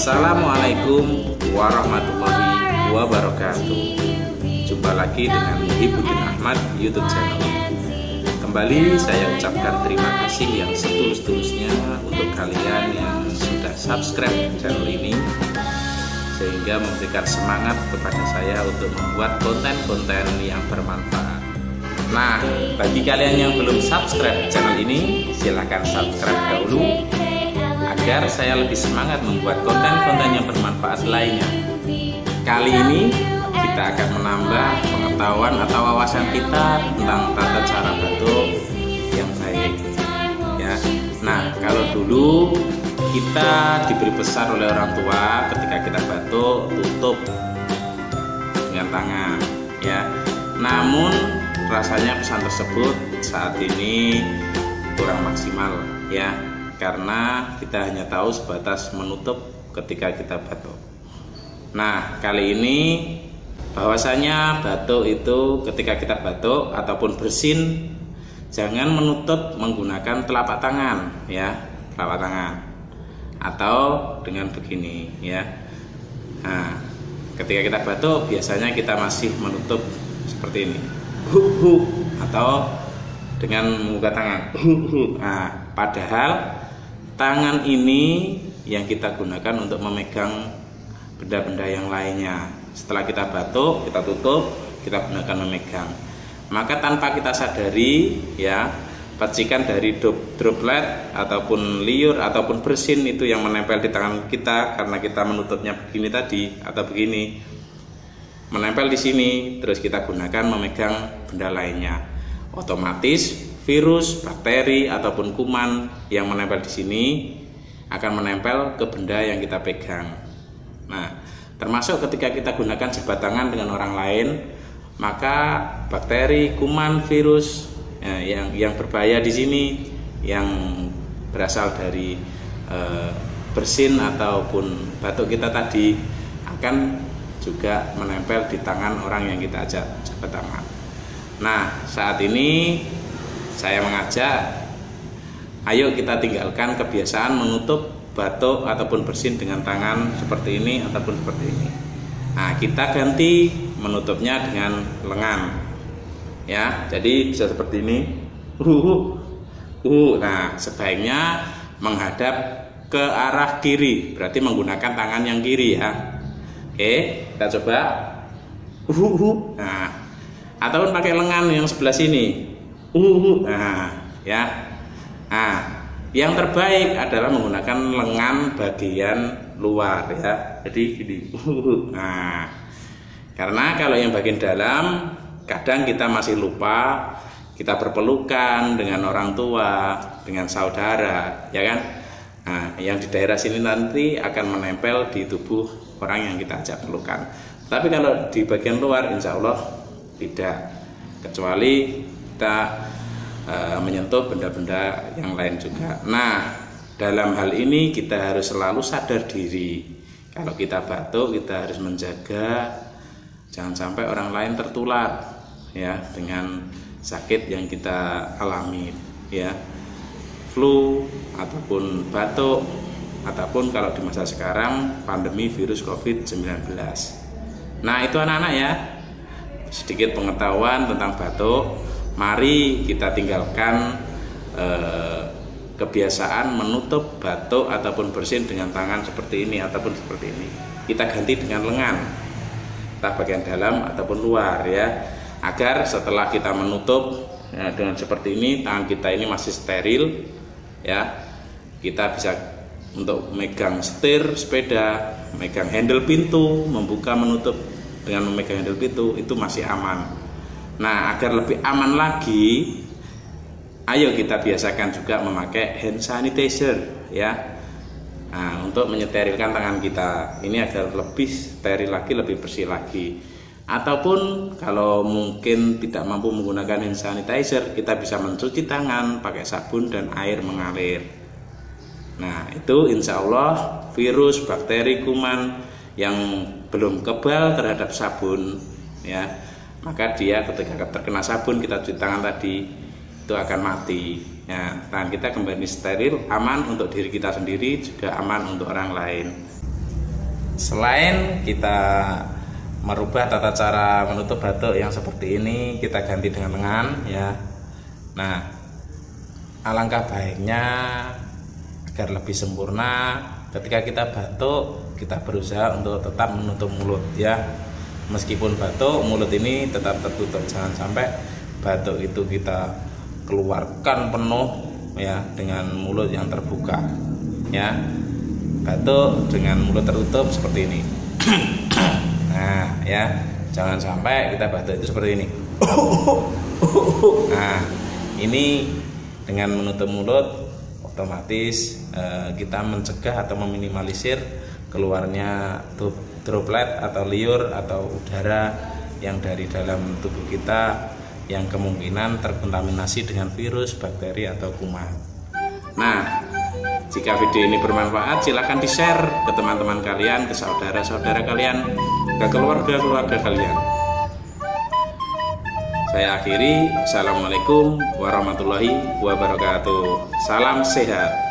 Assalamualaikum warahmatullahi wabarakatuh. Jumpa lagi dengan Muhibbuddin Ahmad YouTube channel. Kembali saya ucapkan terima kasih yang setulus-tulusnya untuk kalian yang sudah subscribe channel ini, sehingga memberikan semangat kepada saya untuk membuat konten-konten yang bermanfaat. Nah, bagi kalian yang belum subscribe channel ini, silahkan subscribe dahulu agar saya lebih semangat membuat konten-konten yang bermanfaat lainnya. Kali ini kita akan menambah pengetahuan atau wawasan kita tentang tata cara batuk yang baik, ya. Nah, kalau dulu kita diberi pesan oleh orang tua ketika kita batuk, tutup dengan tangan, ya. Namun rasanya pesan tersebut saat ini kurang maksimal, ya, karena kita hanya tahu sebatas menutup ketika kita batuk. Nah, kali ini bahwasanya batuk itu ketika kita batuk ataupun bersin, jangan menutup menggunakan telapak tangan, ya, telapak tangan, atau dengan begini, ya. Nah, ketika kita batuk biasanya kita masih menutup seperti ini, atau dengan membuka tangan. Nah, padahal tangan ini yang kita gunakan untuk memegang benda-benda yang lainnya. Setelah kita batuk, kita tutup, kita gunakan memegang. Maka tanpa kita sadari, ya, percikan dari droplet ataupun liur ataupun bersin itu yang menempel di tangan kita karena kita menutupnya begini tadi atau begini, menempel di sini, terus kita gunakan memegang benda lainnya. Otomatis virus, bakteri ataupun kuman yang menempel di sini akan menempel ke benda yang kita pegang. Nah, termasuk ketika kita gunakan jabat tangan dengan orang lain, maka bakteri, kuman, virus, ya, yang berbahaya di sini yang berasal dari bersin ataupun batuk kita tadi akan juga menempel di tangan orang yang kita ajak jabat tangan. Nah, saat ini saya mengajak, ayo kita tinggalkan kebiasaan menutup batuk ataupun bersin dengan tangan seperti ini ataupun seperti ini. Nah, kita ganti menutupnya dengan lengan, ya. Jadi bisa seperti ini. Nah, sebaiknya menghadap ke arah kiri, berarti menggunakan tangan yang kiri, ya. Oke, kita coba. Nah, ataupun pakai lengan yang sebelah sini. Nah, ya. Nah, yang terbaik adalah menggunakan lengan bagian luar, ya. Jadi gini. Nah, karena kalau yang bagian dalam kadang kita masih lupa, kita berpelukan dengan orang tua, dengan saudara, ya kan? Nah, yang di daerah sini nanti akan menempel di tubuh orang yang kita ajak pelukan. Tapi kalau di bagian luar, insya Allah tidak, kecuali kita menyentuh benda-benda yang lain juga. Nah, dalam hal ini kita harus selalu sadar diri. Kalau kita batuk, kita harus menjaga jangan sampai orang lain tertular, ya, dengan sakit yang kita alami, ya, flu ataupun batuk, ataupun kalau di masa sekarang pandemi virus COVID-19. Nah, itu anak-anak, ya, sedikit pengetahuan tentang batuk. Mari kita tinggalkan kebiasaan menutup batuk ataupun bersin dengan tangan seperti ini ataupun seperti ini. Kita ganti dengan lengan, entah bagian dalam ataupun luar, ya, agar setelah kita menutup, ya, dengan seperti ini, tangan kita ini masih steril, ya. Kita bisa untuk memegang setir sepeda, memegang handle pintu, membuka menutup dengan memegang handle pintu, itu masih aman. Nah, agar lebih aman lagi, ayo kita biasakan juga memakai hand sanitizer, ya. Nah, untuk menyeterilkan tangan kita ini agar lebih steril lagi, lebih bersih lagi. Ataupun kalau mungkin tidak mampu menggunakan hand sanitizer, kita bisa mencuci tangan pakai sabun dan air mengalir. Nah, itu insya Allah virus, bakteri, kuman yang belum kebal terhadap sabun, ya, maka dia ketika terkena sabun kita cuci tangan tadi itu akan mati. Ya, tangan kita kembali steril, aman untuk diri kita sendiri, juga aman untuk orang lain. Selain kita merubah tata cara menutup batuk yang seperti ini, kita ganti dengan lengan ya. Nah, alangkah baiknya agar lebih sempurna ketika kita batuk, kita berusaha untuk tetap menutup mulut ya. Meskipun batuk, mulut ini tetap tertutup. Jangan sampai batuk itu kita keluarkan penuh ya dengan mulut yang terbuka ya. Batuk dengan mulut tertutup seperti ini. Nah ya, jangan sampai kita batuk itu seperti ini. Nah, ini dengan menutup mulut otomatis kita mencegah atau meminimalisir keluarnya droplet atau liur atau udara yang dari dalam tubuh kita yang kemungkinan terkontaminasi dengan virus, bakteri atau kuman. Nah, jika video ini bermanfaat, silahkan di-share ke teman-teman kalian, ke saudara-saudara kalian, ke keluarga-keluarga kalian. Saya akhiri. Assalamualaikum warahmatullahi wabarakatuh. Salam sehat.